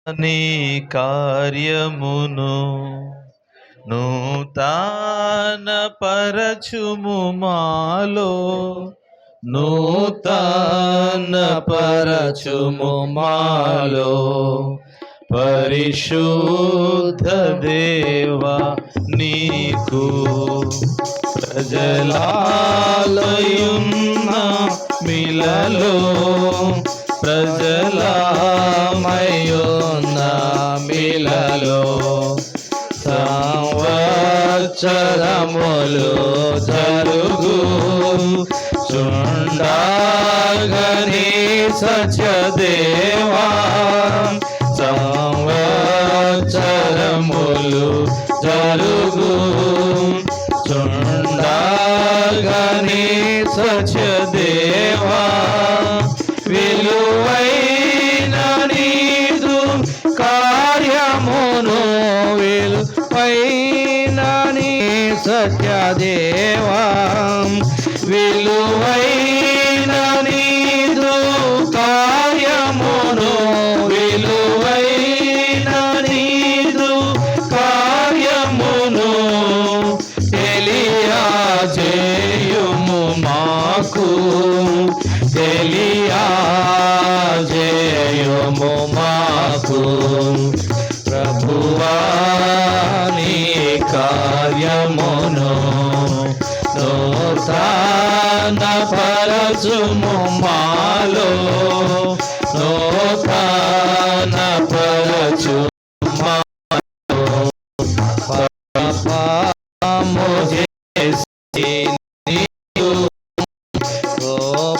నీ కార్యమును నూతన పరచుము మాలో, నూతన పరచుము మాలో. పరిశుద్ధ దేవా నీకు ప్రజలాలయున్న మిలలో, ప్రజలమయున్న మిలలో సంవత్సరములు జరుగు చుండగని సత్యదేవా. సంవత్సరములు జరుగు చుండగని సత్యదేవా. విలువైన నీదు కార్యమును, విలువైన నీ సత్యదేవా. విలువైన నీదు కార్యమును, విలువైన నీదు కార్యమును తెలియజేయుము మాకు, తెలియజేయుము మాకు. ప్రభువా నీ కార్యమును నూతన పరచుము మాలో,